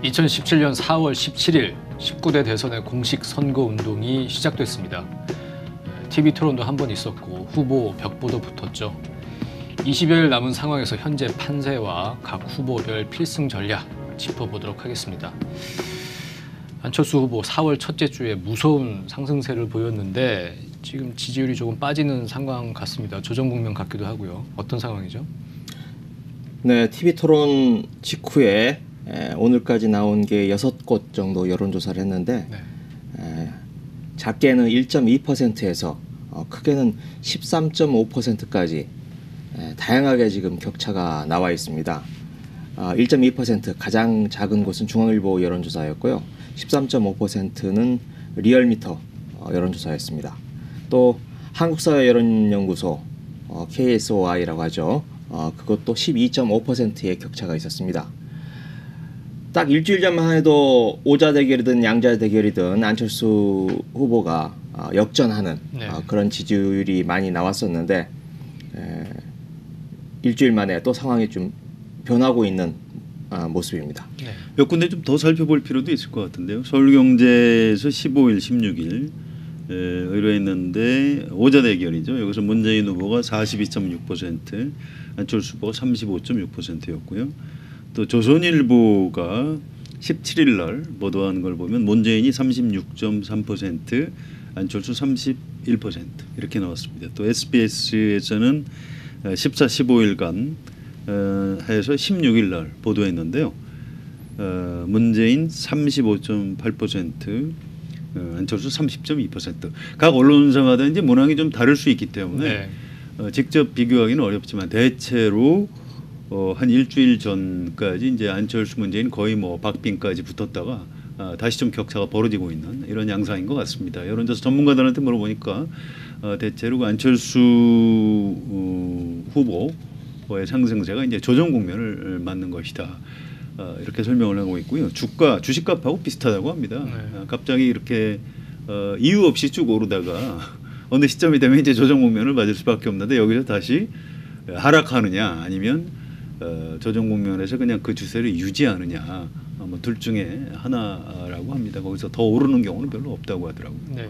2017년 4월 17일 19대 대선의 공식 선거운동이 시작됐습니다. TV 토론도 한 번 있었고 후보 벽보도 붙었죠. 20여일 남은 상황에서 현재 판세와 각 후보별 필승 전략 짚어보도록 하겠습니다. 안철수 후보 4월 첫째 주에 무서운 상승세를 보였는데 지금 지지율이 조금 빠지는 상황 같습니다. 조정 국면 같기도 하고요. 어떤 상황이죠? 네, TV 토론 직후에 오늘까지 나온 게 6곳 정도 여론조사를 했는데 작게는 1.2%에서 크게는 13.5%까지 다양하게 지금 격차가 나와 있습니다. 1.2% 가장 작은 곳은 중앙일보 여론조사였고요. 13.5%는 리얼미터 여론조사였습니다. 또 한국사회여론연구소 KSOI라고 하죠. 그것도 12.5%의 격차가 있었습니다. 딱 일주일 전만 해도 오자 대결이든 양자 대결이든 안철수 후보가 역전하는 그런 지지율이 많이 나왔었는데 일주일 만에 또 상황이 좀 변하고 있는 모습입니다. 몇 군데 좀 더 살펴볼 필요도 있을 것 같은데요. 서울경제에서 15일, 16일 의뢰했는데 오자 대결이죠. 여기서 문재인 후보가 42.6%, 안철수 후보가 35.6%였고요. 또 조선일보가 17일 날 보도한 걸 보면 문재인이 36.3%, 안철수 31% 이렇게 나왔습니다. 또 SBS에서는 14, 15일간 해서 16일 날 보도했는데요. 문재인 35.8%, 안철수 30.2%. 각 언론사마다 이제 문항이 좀 다를 수 있기 때문에 직접 비교하기는 어렵지만 대체로 한 일주일 전까지 이제 안철수 문재인 거의 뭐 박빙까지 붙었다가 다시 좀 격차가 벌어지고 있는 이런 양상인 것 같습니다. 여론조사 전문가들한테 물어보니까 대체로 안철수 후보의 상승세가 이제 조정 국면을 맞는 것이다. 이렇게 설명을 하고 있고요. 주식값하고 비슷하다고 합니다. 갑자기 이렇게 이유 없이 쭉 오르다가 어느 시점이 되면 이제 조정 국면을 맞을 수밖에 없는데 여기서 다시 하락하느냐 아니면 조정 국면에서 그냥 그 추세를 유지하느냐 뭐 둘 중에 하나라고 합니다. 거기서 더 오르는 경우는 별로 없다고 하더라고요. 네.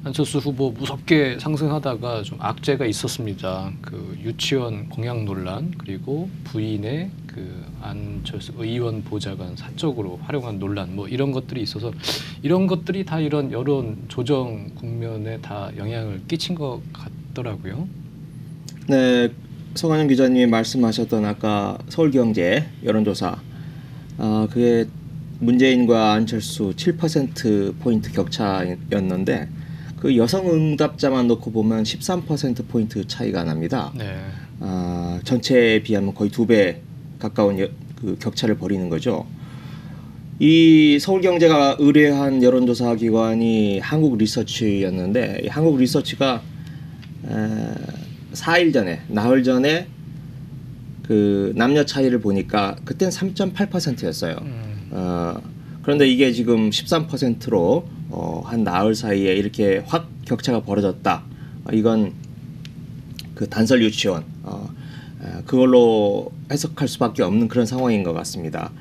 안철수 후보 무섭게 상승하다가 좀 악재가 있었습니다. 그 유치원 공약 논란 그리고 부인의 그 안철수 의원 보좌관 사적으로 활용한 논란 뭐 이런 것들이 있어서 이런 것들이 다 이런 여론 조정 국면에 다 영향을 끼친 것 같더라고요. 네, 성한영 기자님이 말씀하셨던 아까 서울경제 여론조사 그게 문재인과 안철수 7%포인트 격차였는데 그 여성 응답자만 놓고 보면 13%포인트 차이가 납니다. 전체에 비하면 거의 2배 가까운 그 격차를 벌이는 거죠. 이 서울경제가 의뢰한 여론조사 기관이 한국리서치였는데 한국리서치가 4일 전에 나흘 전에 그 남녀 차이를 보니까 그땐 3.8%였어요. 그런데 이게 지금 13%로 한 나흘 사이에 이렇게 확 격차가 벌어졌다. 이건 그 단설 유치원 그걸로 해석할 수밖에 없는 그런 상황인 것 같습니다.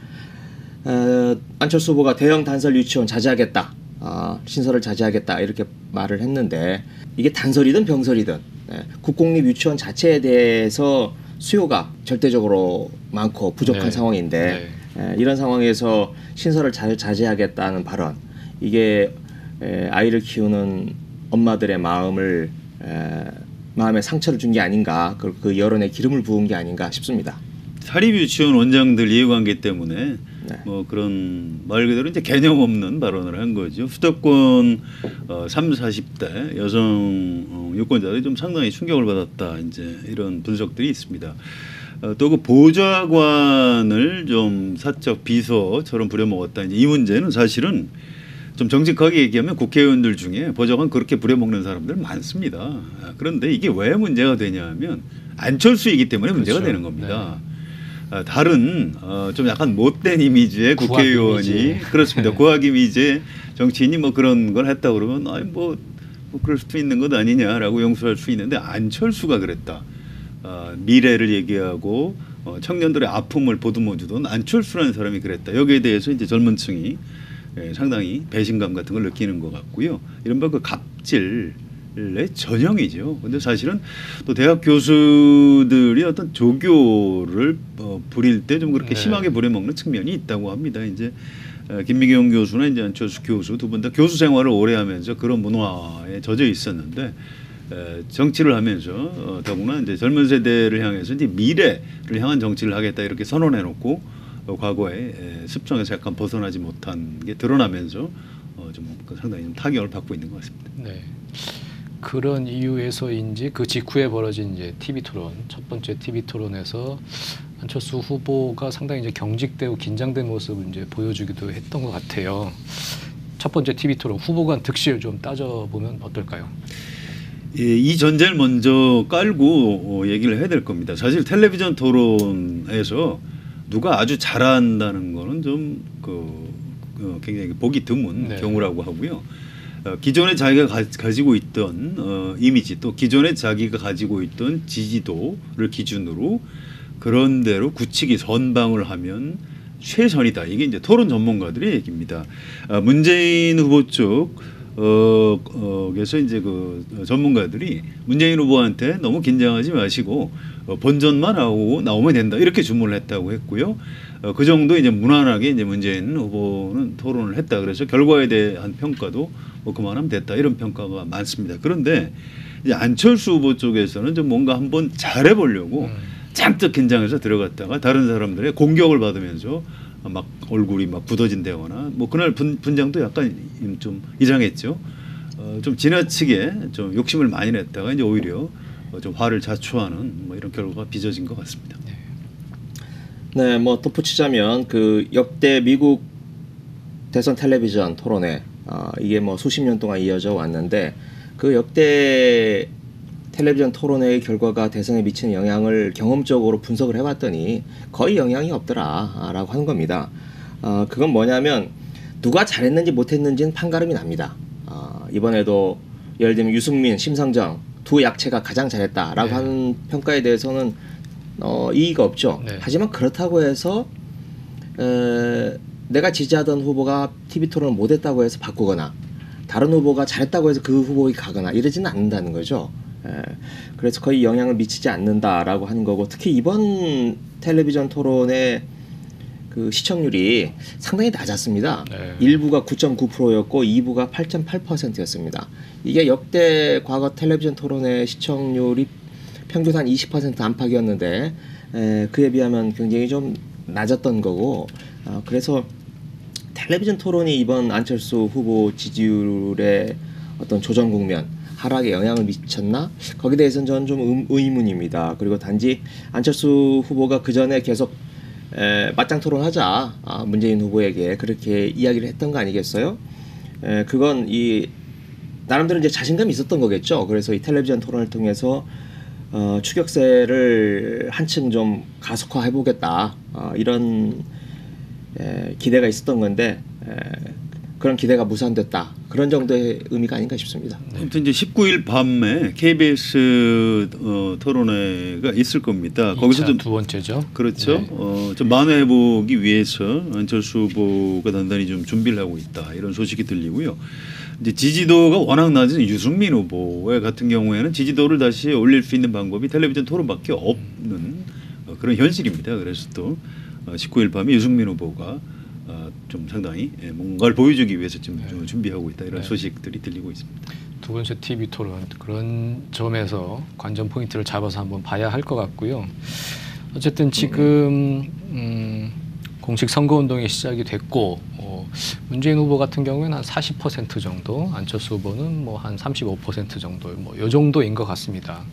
안철수 후보가 대형 단설 유치원 자제하겠다. 신설을 자제하겠다 이렇게 말을 했는데 이게 단설이든 병설이든 국공립 유치원 자체에 대해서 수요가 절대적으로 많고 부족한 상황인데 이런 상황에서 신설을 자제하겠다는 발언 이게 아이를 키우는 엄마들의 마음에 상처를 준 게 아닌가 그 여론에 기름을 부은 게 아닌가 싶습니다. 사립유치원 원장들 이해관계 때문에 뭐 그런 말 그대로 이제 개념 없는 발언을 한 거죠. 수도권 30, 40대 여성 유권자들이 좀 상당히 충격을 받았다. 이제 이런 분석들이 있습니다. 또 그 보좌관을 좀 사적 비서처럼 부려먹었다. 이제 이 문제는 사실은 좀 정직하게 얘기하면 국회의원들 중에 보좌관 그렇게 부려먹는 사람들 많습니다. 그런데 이게 왜 문제가 되냐면 안철수이기 때문에 문제가 되는 겁니다. 다른 좀 약간 못된 이미지의 국회의원이 이미지. 그렇습니다. 고학 이미지의 정치인이 뭐 그런 걸 했다 그러면 아니 뭐 그럴 수도 있는 것 아니냐라고 용서할 수 있는데 안철수가 그랬다. 미래를 얘기하고 청년들의 아픔을 보듬어주던 안철수라는 사람이 그랬다. 여기에 대해서 이제 젊은 층이 상당히 배신감 같은 걸 느끼는 것 같고요. 이른바 그 갑질의 전형이죠. 근데 사실은 또 대학 교수들이 어떤 조교를 부릴 때 좀 그렇게 네. 심하게 부려먹는 측면이 있다고 합니다. 이제 김미경 교수나 이제 안철수 교수 두 분 다 교수 생활을 오래 하면서 그런 문화에 젖어 있었는데 정치를 하면서 더구나 이제 젊은 세대를 향해서 이제 미래를 향한 정치를 하겠다 이렇게 선언해놓고 과거에 습성에서 약간 벗어나지 못한 게 드러나면서 좀 상당히 좀 타격을 받고 있는 것 같습니다. 네. 그런 이유에서인지 그 직후에 벌어진 이제 TV 토론, 첫 번째 TV 토론에서 안철수 후보가 상당히 이제 경직되고 긴장된 모습을 이제 보여주기도 했던 것 같아요. 첫 번째 TV 토론 후보 간 득실 좀 따져보면 어떨까요? 예, 이 전제를 먼저 깔고 얘기를 해야 될 겁니다. 사실 텔레비전 토론에서 누가 아주 잘한다는 거는 좀 굉장히 보기 드문 네. 경우라고 하고요. 기존에 자기가 가지고 있던 이미지 또 기존에 자기가 가지고 있던 지지도를 기준으로 그런 대로 굳히기 선방을 하면 최선이다. 이게 이제 토론 전문가들의 얘기입니다. 문재인 후보 쪽 그래서 이제 그 전문가들이 문재인 후보한테 너무 긴장하지 마시고 본전만 하고 나오면 된다 이렇게 주문을 했다고 했고요. 그 정도 이제 무난하게 이제 문재인 후보는 토론을 했다. 그래서 결과에 대한 평가도 뭐 그만하면 됐다 이런 평가가 많습니다. 그런데 이제 안철수 후보 쪽에서는 좀 뭔가 한번 잘해보려고 잔뜩 긴장해서 들어갔다가 다른 사람들의 공격을 받으면서 막 얼굴이 막 굳어진다거나 뭐 그날 분장도 약간 좀 이상했죠. 좀 지나치게 좀 욕심을 많이 냈다가 이제 오히려 좀 화를 자초하는 뭐 이런 결과가 빚어진 것 같습니다. 네, 뭐 덧붙이자면 그 역대 미국 대선 텔레비전 토론회 이게 뭐 수십 년 동안 이어져 왔는데 그 역대 텔레비전 토론회의 결과가 대선에 미치는 영향을 경험적으로 분석을 해봤더니 거의 영향이 없더라라고 하는 겁니다. 그건 뭐냐면 누가 잘했는지 못했는지는 판가름이 납니다. 이번에도 예를 들면 유승민, 심상정 두 약체가 가장 잘했다라고 네. 하는 평가에 대해서는 이의가 없죠. 네. 하지만 그렇다고 해서 내가 지지하던 후보가 TV 토론을 못했다고 해서 바꾸거나 다른 후보가 잘했다고 해서 그 후보에 가거나 이러지는 않는다는 거죠. 그래서 거의 영향을 미치지 않는다라고 하는 거고 특히 이번 텔레비전 토론의 그 시청률이 상당히 낮았습니다. 네. 1부가 9.9%였고 2부가 8.8%였습니다. 이게 역대 과거 텔레비전 토론의 시청률이 평균 한 20% 안팎이었는데 그에 비하면 굉장히 좀 낮았던 거고 그래서 텔레비전 토론이 이번 안철수 후보 지지율의 어떤 조정 국면 하락에 영향을 미쳤나? 거기에 대해서는 저는 좀 의문입니다. 그리고 단지 안철수 후보가 그 전에 계속 맞짱 토론하자 문재인 후보에게 그렇게 이야기를 했던 거 아니겠어요? 그건 이 나름대로 이제 자신감이 있었던 거겠죠. 그래서 이 텔레비전 토론을 통해서 추격세를 한층 좀 가속화해 보겠다 이런 기대가 있었던 건데 그런 기대가 무산됐다. 그런 정도의 의미가 아닌가 싶습니다. 아무튼 이제 19일 밤에 KBS 토론회가 있을 겁니다. 거기서 좀 두 번째죠. 그렇죠. 네. 좀 만회 회복이 위해서 안철수 후보가 단단히 좀 준비를 하고 있다 이런 소식이 들리고요. 이제 지지도가 워낙 낮은 유승민 후보 같은 경우에는 지지도를 다시 올릴 수 있는 방법이 텔레비전 토론밖에 없는 그런 현실입니다. 그래서 또 19일 밤에 유승민 후보가 좀 상당히 뭔가를 보여주기 위해서 지금 좀 준비하고 있다 이런 네. 소식들이 들리고 있습니다. 두 번째 TV 토론 그런 점에서 관전 포인트를 잡아서 한번 봐야 할 것 같고요. 어쨌든 지금 공식 선거운동이 시작이 됐고 문재인 후보 같은 경우에는 한 40% 정도, 안철수 후보는 뭐 한 35% 정도, 뭐 요 정도인 것 같습니다.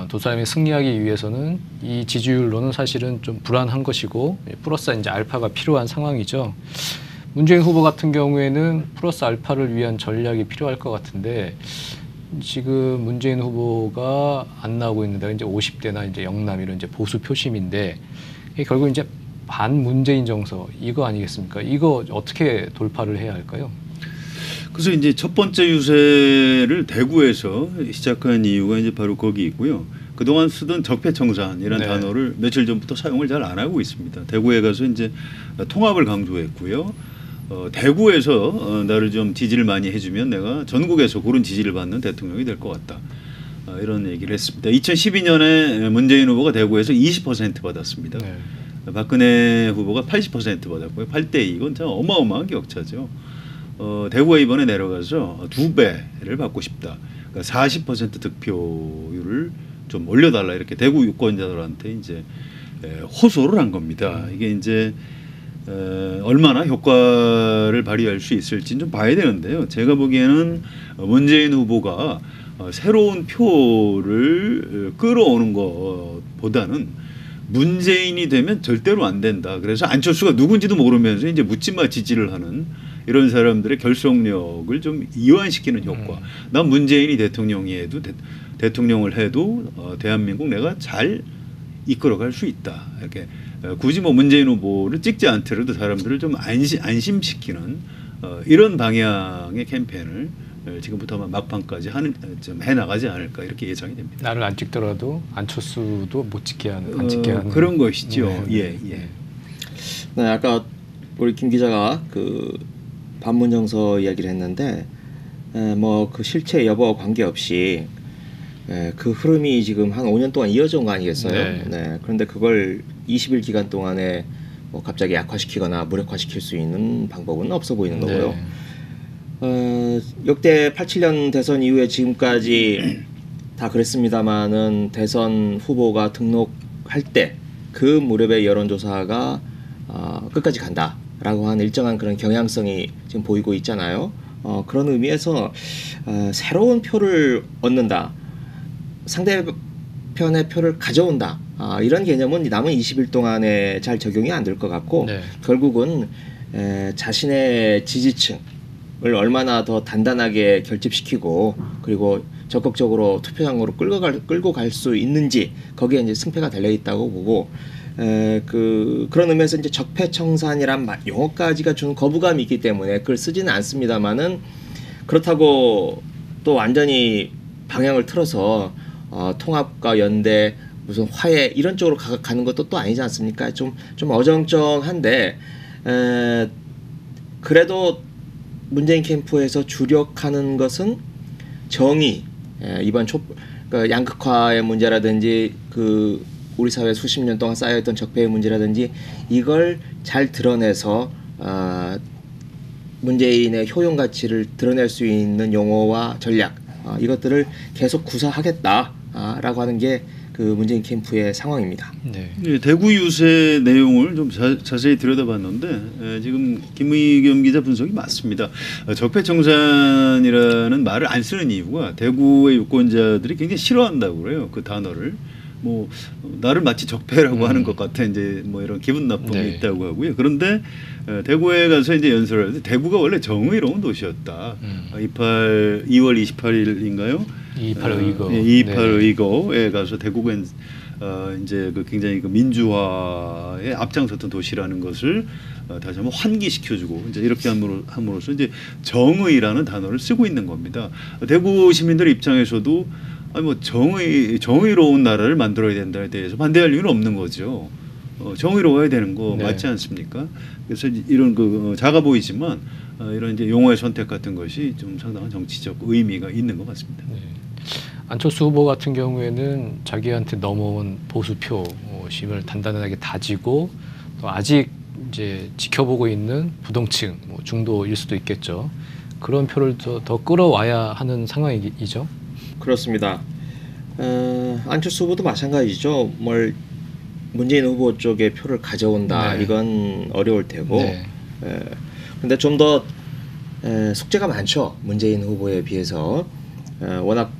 두 사람이 승리하기 위해서는 이 지지율로는 사실은 좀 불안한 것이고 플러스 이제 알파가 필요한 상황이죠. 문재인 후보 같은 경우에는 플러스 알파를 위한 전략이 필요할 것 같은데 지금 문재인 후보가 안 나오고 있는 데가 이제 50대나 이제 영남 이런 이제 보수 표심인데 이게 결국 이제 반문재인 정서 이거 아니겠습니까? 이거 어떻게 돌파를 해야 할까요? 그래서 이제 첫 번째 유세를 대구에서 시작한 이유가 이제 바로 거기 있고요. 그동안 쓰던 적폐청산이라는 네. 단어를 며칠 전부터 사용을 잘 안 하고 있습니다. 대구에 가서 이제 통합을 강조했고요. 대구에서 나를 좀 지지를 많이 해주면 내가 전국에서 그런 지지를 받는 대통령이 될 것 같다. 이런 얘기를 했습니다. 2012년에 문재인 후보가 대구에서 20% 받았습니다. 네. 박근혜 후보가 80% 받았고요. 8대2 이건 참 어마어마한 격차죠. 대구가 이번에 내려가서 2배를 받고 싶다. 그러니까 40% 득표율을 좀 올려달라 이렇게 대구 유권자들한테 이제 호소를 한 겁니다. 이게 이제 얼마나 효과를 발휘할 수 있을지 좀 봐야 되는데요. 제가 보기에는 문재인 후보가 새로운 표를 끌어오는 것보다는 문재인이 되면 절대로 안 된다. 그래서 안철수가 누군지도 모르면서 이제 묻지마 지지를 하는 이런 사람들의 결속력을 좀 이완시키는 효과. 난 문재인이 대통령이 해도 대통령을 해도 대한민국 내가 잘 이끌어갈 수 있다. 이렇게 굳이 뭐 문재인 후보를 찍지 않더라도 사람들을 좀 안심시키는 이런 방향의 캠페인을 지금부터 아마 막판까지 좀 해나가지 않을까 이렇게 예상이 됩니다. 나를 안 찍더라도 안철수도 못 찍게 하는, 안 찍게 하는 그런 것이죠. 네. 예. 네, 아까 우리 김 기자가 그 반문정서 이야기를 했는데 뭐 그 실체 여부와 관계없이 그 흐름이 지금 한 5년 동안 이어져 온 거 아니겠어요? 네. 그런데 그걸 20일 기간 동안에 뭐 갑자기 약화시키거나 무력화시킬 수 있는 방법은 없어 보이는 거고요. 네. 역대 87년 대선 이후에 지금까지 다 그랬습니다만은 대선 후보가 등록할 때 그 무렵의 여론조사가 끝까지 간다라고 하는 일정한 그런 경향성이 지금 보이고 있잖아요. 그런 의미에서 새로운 표를 얻는다, 상대편의 표를 가져온다, 이런 개념은 남은 20일 동안에 잘 적용이 안 될 것 같고 네. 결국은 자신의 지지층 을 얼마나 더 단단하게 결집시키고 그리고 적극적으로 투표장으로 끌고 갈 수 있는지 거기에 이제 승패가 달려 있다고 보고 그런 의미에서 이제 적폐청산이란 용어까지가 주는 거부감이 있기 때문에 그걸 쓰지는 않습니다만은 그렇다고 또 완전히 방향을 틀어서 통합과 연대 무슨 화해 이런 쪽으로 가는 것도 또 아니지 않습니까? 좀 어정쩡한데 그래도 문재인 캠프에서 주력하는 것은 정의, 이번 그러니까 양극화의 문제라든지 그 우리 사회 수십 년 동안 쌓여있던 적폐의 문제라든지 이걸 잘 드러내서 문재인의 효용 가치를 드러낼 수 있는 용어와 전략 이것들을 계속 구사하겠다라고 하는 게 그 문재인 캠프의 상황입니다. 네. 네, 대구 유세 내용을 좀 자세히 들여다봤는데 지금 김의겸 기자 분석이 맞습니다. 적폐청산이라는 말을 안 쓰는 이유가 대구의 유권자들이 굉장히 싫어한다고 그래요. 그 단어를. 뭐 나를 마치 적폐라고 하는 것 같아 이제 뭐 이런 기분 나쁨이 네. 있다고 하고요. 그런데 대구에 가서 이제 연설을 할 때 대구가 원래 정의로운 도시였다. 2월 28일인가요? 228 의거. 228 네. 의거에 가서 대구는 이제 그 굉장히 그 민주화에 앞장섰던 도시라는 것을 다시 한번 환기시켜주고 이제 이렇게 함으로써 이제 정의라는 단어를 쓰고 있는 겁니다. 대구 시민들 입장에서도 아니 뭐 정의로운 나라를 만들어야 된다에 대해서 반대할 이유는 없는 거죠. 정의로워야 되는 거 네. 맞지 않습니까? 그래서 이런 그 작아 보이지만 이런 이제 용어의 선택 같은 것이 좀 상당한 정치적 의미가 있는 것 같습니다. 네. 안철수 후보 같은 경우에는 자기한테 넘어온 보수표 심을 단단하게 다지고 또 아직 이제 지켜보고 있는 부동층 중도일 수도 있겠죠. 그런 표를 더 끌어와야 하는 상황이죠. 그렇습니다. 안철수 후보도 마찬가지죠. 문재인 후보 쪽에 표를 가져온다. 네. 이건 어려울 테고. 네. 근데 좀 더 숙제가 많죠. 문재인 후보에 비해서. 워낙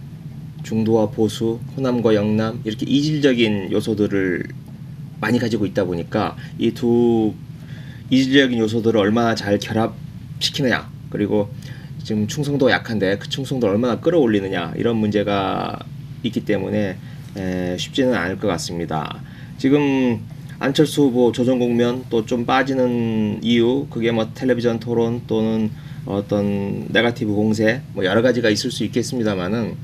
중도와 보수, 호남과 영남 이렇게 이질적인 요소들을 많이 가지고 있다 보니까 이 두 이질적인 요소들을 얼마나 잘 결합시키느냐, 그리고 지금 충성도가 약한데 그 충성도를 얼마나 끌어올리느냐, 이런 문제가 있기 때문에 쉽지는 않을 것 같습니다. 지금 안철수 후보 조정국면 또 좀 빠지는 이유, 그게 뭐 텔레비전 토론 또는 어떤 네거티브 공세 뭐 여러 가지가 있을 수 있겠습니다만은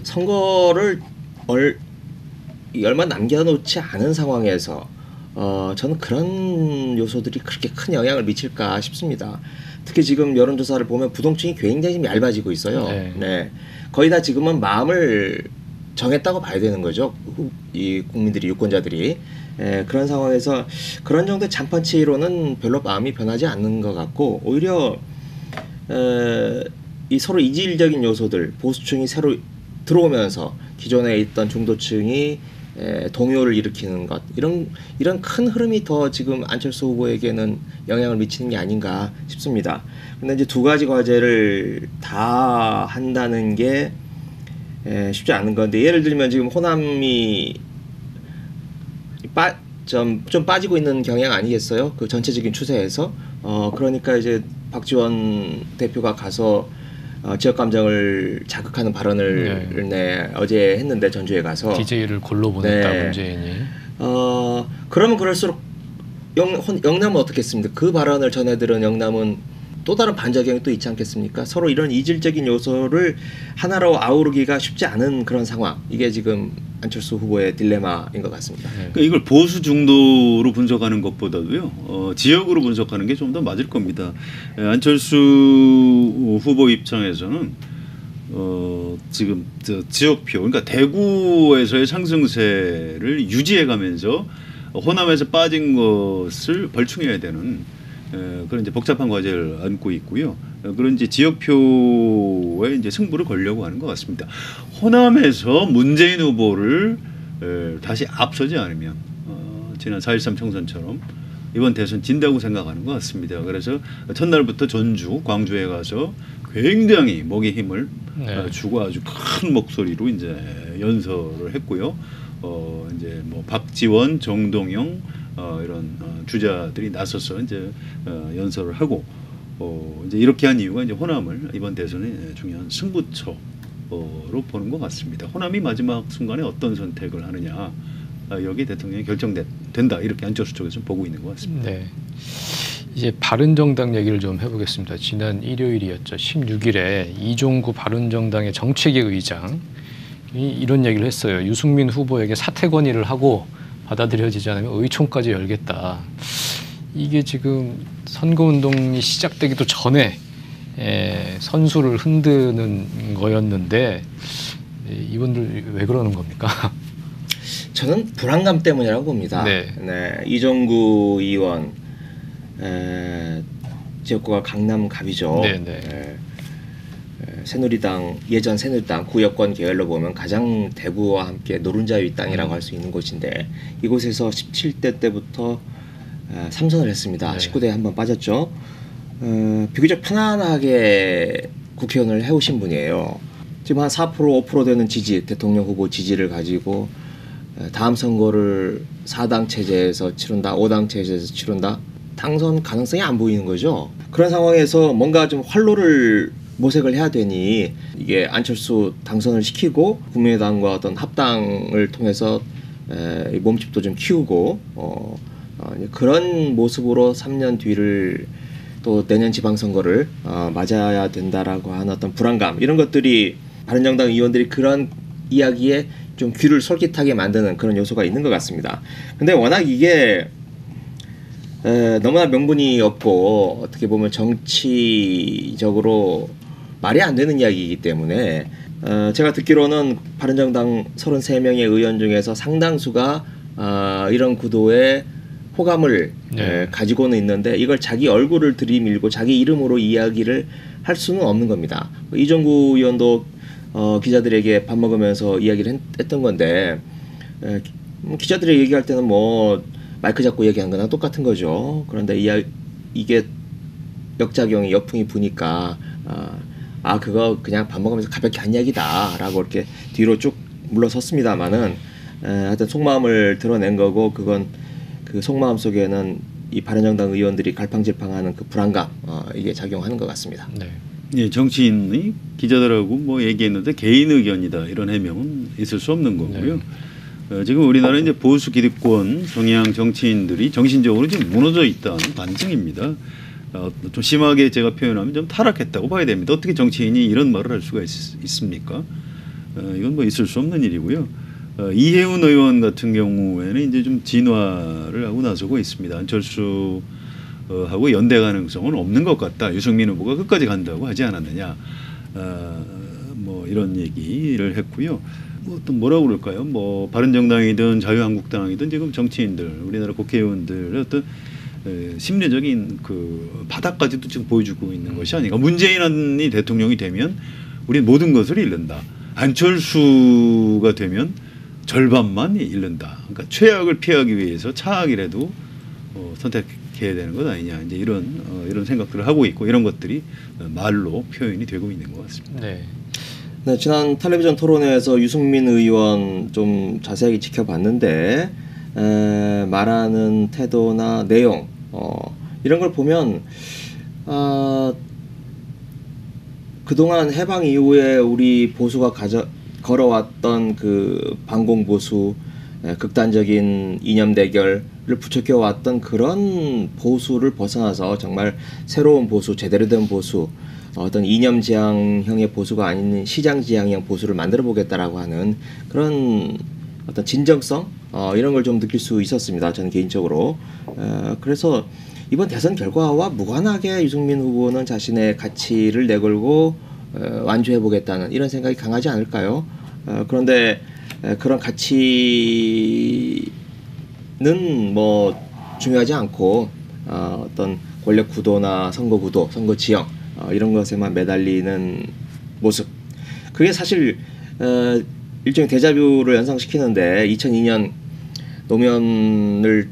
선거를 얼마 남겨놓지 않은 상황에서 저는 그런 요소들이 그렇게 큰 영향을 미칠까 싶습니다. 특히 지금 여론조사를 보면 부동층이 굉장히 좀 얇아지고 있어요. 네. 네. 거의 다 지금은 마음을 정했다고 봐야 되는 거죠. 이 국민들이, 유권자들이. 그런 상황에서 그런 정도의 잔판치로는 별로 마음이 변하지 않는 것 같고, 오히려 이 서로 이질적인 요소들, 보수층이 새로 들어오면서 기존에 있던 중도층이 동요를 일으키는 것, 이런 큰 흐름이 더 지금 안철수 후보에게는 영향을 미치는 게 아닌가 싶습니다. 근데 이제 두 가지 과제를 다 한다는 게 쉽지 않은 건데, 예를 들면 지금 호남이 좀 빠지고 있는 경향 아니겠어요? 그 전체적인 추세에서. 그러니까 이제 박지원 대표가 가서 지역 감정을 자극하는 발언을 어제 했는데, 전주에 가서 DJ를 골로 보냈다. 네. 문재인이. 그러면 그럴수록 영남은 어떻겠습니까? 그 발언을 전해들은 영남은 또 다른 반작용이 또 있지 않겠습니까? 서로 이런 이질적인 요소를 하나로 아우르기가 쉽지 않은 그런 상황. 이게 지금 안철수 후보의 딜레마인 것 같습니다. 네. 그러니까 이걸 보수 중도로 분석하는 것보다도요, 지역으로 분석하는 게 좀 더 맞을 겁니다. 안철수 후보 입장에서는 지금 지역표, 그러니까 대구에서의 상승세를 유지해가면서 호남에서 빠진 것을 벌충해야 되는 그런 이제 복잡한 과제를 안고 있고요. 그런 이제 지역표에 이제 승부를 걸려고 하는 것 같습니다. 호남에서 문재인 후보를 다시 앞서지 않으면 지난 4.13 총선처럼 이번 대선 진다고 생각하는 것 같습니다. 그래서 첫날부터 전주, 광주에 가서 굉장히 목에 힘을 주고 아주 큰 목소리로 이제 연설을 했고요. 이제 뭐 박지원, 정동영 이런 주자들이 나서서 이제 연설을 하고 이제 이렇게 한 이유가 이제 호남을 이번 대선의 중요한 승부처로 보는 것 같습니다. 호남이 마지막 순간에 어떤 선택을 하느냐, 여기 대통령이 결정된다, 이렇게 안철수 쪽에서 보고 있는 것 같습니다. 네. 이제 바른정당 얘기를 좀 해보겠습니다. 지난 일요일이었죠. 16일에 이종구 바른정당의 정책위 의장이 이런 얘기를 했어요. 유승민 후보에게 사퇴 건의를 하고 받아들여지지 않으면 의총까지 열겠다. 이게 지금 선거운동이 시작되기도 전에 선수를 흔드는 거였는데, 이분들 왜 그러는 겁니까? 저는 불안감 때문이라고 봅니다. 네. 이종구 의원, 지역구가 강남갑이죠. 새누리당, 예전 새누리당 구여권 계열로 보면 가장 대구와 함께 노른자위 땅이라고 할 수 있는 곳인데, 이곳에서 17대 때부터 3선을 했습니다. 19대에 한번 빠졌죠. 비교적 편안하게 국회의원을 해오신 분이에요. 지금 한 4%, 5% 되는 지지, 대통령 후보 지지를 가지고 다음 선거를 4당 체제에서 치른다, 5당 체제에서 치른다, 당선 가능성이 안 보이는 거죠. 그런 상황에서 뭔가 좀 활로를 모색을 해야 되니, 이게 안철수 당선을 시키고 국민의당과 어떤 합당을 통해서 몸집도 좀 키우고 그런 모습으로 3년 뒤를, 또 내년 지방선거를 맞아야 된다라고 하는 어떤 불안감, 이런 것들이 바른정당 의원들이 그런 이야기에 좀 귀를 솔깃하게 만드는 그런 요소가 있는 것 같습니다. 근데 워낙 이게 너무나 명분이 없고 어떻게 보면 정치적으로 말이 안 되는 이야기이기 때문에, 제가 듣기로는 바른정당 33명의 의원 중에서 상당수가 이런 구도에 호감을 가지고는 있는데, 이걸 자기 얼굴을 들이밀고 자기 이름으로 이야기를 할 수는 없는 겁니다. 이종구 의원도 기자들에게 밥 먹으면서 이야기를 했던 건데, 기자들이 얘기할 때는 뭐 마이크 잡고 얘기한 거랑 똑같은 거죠. 그런데 이게 역작용이, 역풍이 부니까 그거 그냥 밥 먹으면서 가볍게 한 이야기다 라고 이렇게 뒤로 쭉 물러섰습니다마는, 하여튼 속마음을 드러낸 거고, 그건 그 속마음 속에는 이 바른정당 의원들이 갈팡질팡하는 그 불안감, 이게 작용하는 것 같습니다. 예, 정치인이 기자들하고 뭐 얘기했는데 개인 의견이다, 이런 해명은 있을 수 없는 거고요. 지금 우리나라 이제 보수 기득권 성향 정치인들이 정신적으로 지금 무너져 있다는 반증입니다. 좀 심하게 제가 표현하면 좀 타락했다고 봐야 됩니다. 어떻게 정치인이 이런 말을 할 수가 있습니까? 이건 뭐 있을 수 없는 일이고요. 이해운 의원 같은 경우에는 이제 좀 진화를 하고 나서고 있습니다. 안철수 하고 연대 가능성은 없는 것 같다. 유승민 후보가 끝까지 간다고 하지 않았느냐. 뭐 이런 얘기를 했고요. 뭐 또 뭐라고 그럴까요? 뭐 바른정당이든 자유한국당이든 지금 정치인들, 우리나라 국회의원들의 어떤 심리적인 그 바닥까지도 지금 보여주고 있는 것이 아닌가. 문재인이 대통령이 되면 우리는 모든 것을 잃는다. 안철수가 되면 절반만 잃는다. 그러니까 최악을 피하기 위해서 차악이라도 선택해야 되는 것 아니냐. 이제 이런 생각들을 하고 있고 이런 것들이 말로 표현이 되고 있는 것 같습니다. 네. 네, 지난 텔레비전 토론회에서 유승민 의원 좀 자세하게 지켜봤는데 말하는 태도나 내용 이런 걸 보면 그동안 해방 이후에 우리 보수가 걸어왔던 그 반공보수 극단적인 이념 대결을 부추겨왔던 그런 보수를 벗어나서 정말 새로운 보수, 제대로 된 보수, 어떤 이념 지향형의 보수가 아닌 시장 지향형 보수를 만들어 보겠다라고 하는 그런 어떤 진정성 이런 걸 좀 느낄 수 있었습니다. 저는 개인적으로. 그래서 이번 대선 결과와 무관하게 유승민 후보는 자신의 가치를 내걸고 완주해 보겠다는 이런 생각이 강하지 않을까요? 그런데 그런 가치는 뭐 중요하지 않고 어떤 권력 구도나 선거 구도, 선거 지형 이런 것에만 매달리는 모습. 그게 사실 일종의 데자뷰를 연상시키는데 2002년 노무현을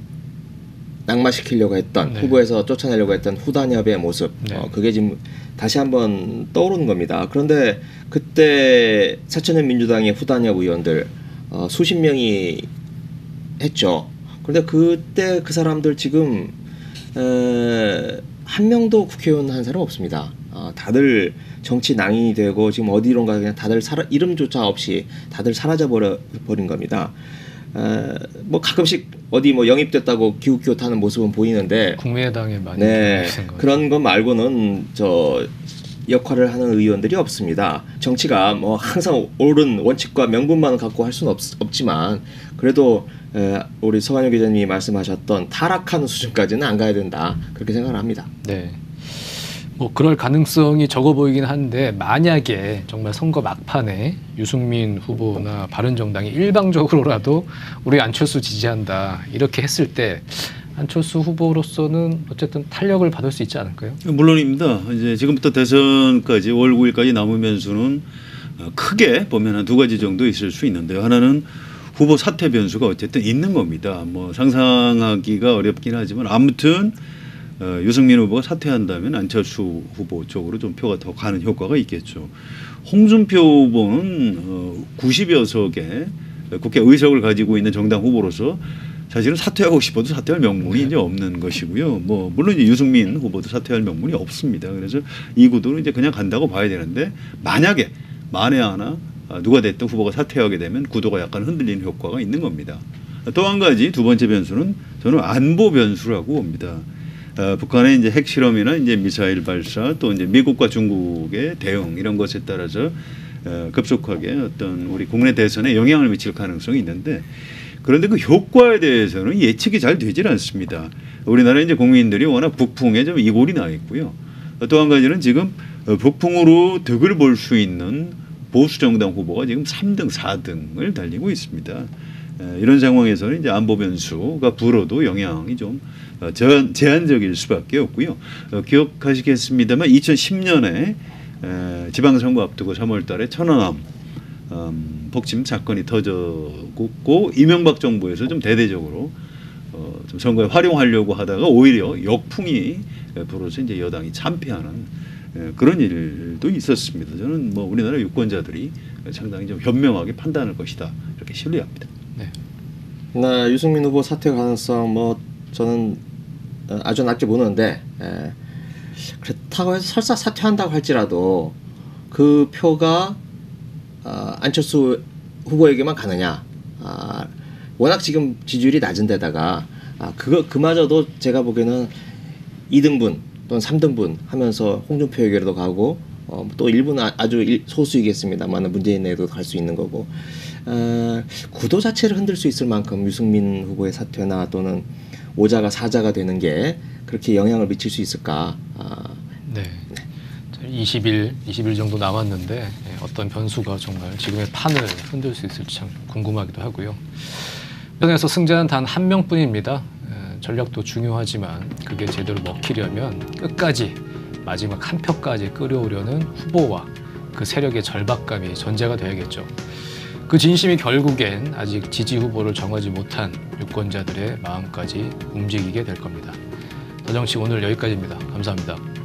낙마시키려고 했던 후보에서 쫓아내려고 했던 후단협의 모습. 그게 지금 다시 한번 떠오르는 겁니다. 그런데 그때 새천년 민주당의 후단협 의원들 수십 명이 했죠. 그런데 그때 그 사람들 지금 한 명도 국회의원 한 사람 없습니다. 다들 정치 낭인이 되고 지금 어디론가 그냥 다들 이름조차 없이 다들 사라져 버린 겁니다. 뭐 가끔씩 어디 뭐 영입됐다고 기웃기웃하는 모습은 보이는데 국민의당에 많이 그런 것 말고는 저 역할을 하는 의원들이 없습니다. 정치가 뭐 항상 옳은 원칙과 명분만 갖고 할 수는 없지만 그래도 우리 서관영 기자님이 말씀하셨던 타락하는 수준까지는 안 가야 된다 그렇게 생각을 합니다. 네. 뭐 그럴 가능성이 적어 보이긴 한데 만약에 정말 선거 막판에 유승민 후보나 바른정당이 일방적으로라도 우리 안철수 지지한다 이렇게 했을 때 안철수 후보로서는 어쨌든 탄력을 받을 수 있지 않을까요? 물론입니다. 이제 지금부터 대선까지 5월 9일까지 남은 변수는 크게 보면 한 두 가지 정도 있을 수 있는데요. 하나는 후보 사퇴 변수가 어쨌든 있는 겁니다. 뭐 상상하기가 어렵긴 하지만 아무튼 유승민 후보가 사퇴한다면 안철수 후보 쪽으로 좀 표가 더 가는 효과가 있겠죠. 홍준표 후보는 90여 석의 국회 의석을 가지고 있는 정당 후보로서 사실은 사퇴하고 싶어도 사퇴할 명분이 이제 없는 것이고요. 뭐 물론 이제 유승민 후보도 사퇴할 명분이 없습니다. 그래서 이 구도는 이제 그냥 간다고 봐야 되는데 만약에 만에 하나 누가 됐든 후보가 사퇴하게 되면 구도가 약간 흔들리는 효과가 있는 겁니다. 또 한 가지 두 번째 변수는 저는 안보 변수라고 봅니다. 북한의 이제 핵실험이나 이제 미사일 발사 또 이제 미국과 중국의 대응 이런 것에 따라서 급속하게 어떤 우리 국내 대선에 영향을 미칠 가능성이 있는데 그런데 그 효과에 대해서는 예측이 잘 되질 않습니다. 우리나라 이제 국민들이 워낙 북풍에 좀 이골이 나 있고요. 또 한 가지는 지금 북풍으로 득을 볼 수 있는 보수 정당 후보가 지금 3등, 4등을 달리고 있습니다. 이런 상황에서는 이제 안보 변수가 불어도 영향이 좀 제한적일 수밖에 없고요. 기억하시겠습니다만 2010년에 지방선거 앞두고 3월달에 천안함 폭침 사건이 터졌고 이명박 정부에서 좀 대대적으로 좀 선거에 활용하려고 하다가 오히려 역풍이 불어서 이제 여당이 참패하는 그런 일도 있었습니다. 저는 뭐 우리나라 유권자들이 상당히 좀 현명하게 판단할 것이다 이렇게 신뢰합니다. 네, 유승민 후보 사퇴 가능성 뭐 저는 아주 낮게 보는데 그렇다고 해서 설사 사퇴한다고 할지라도 그 표가 안철수 후보에게만 가느냐? 워낙 지금 지지율이 낮은 데다가 그마저도 제가 보기에는 2등분 또는 3등분 하면서 홍준표에게도 가고 또 일부는 아주 소수이겠습니다만 문재인에게도 갈 수 있는 거고 구도 자체를 흔들 수 있을 만큼 유승민 후보의 사퇴나 또는 오자가 사자가 되는 게 그렇게 영향을 미칠 수 있을까? 네. 20일 정도 남았는데 어떤 변수가 정말 지금의 판을 흔들 수 있을지 참 궁금하기도 하고요. 그래서 승자는 단 한 명뿐입니다. 전략도 중요하지만 그게 제대로 먹히려면 끝까지 마지막 한 표까지 끌어오려는 후보와 그 세력의 절박감이 전제가 돼야겠죠. 그 진심이 결국엔 아직 지지 후보를 정하지 못한 유권자들의 마음까지 움직이게 될 겁니다. 더정치 오늘 여기까지입니다. 감사합니다.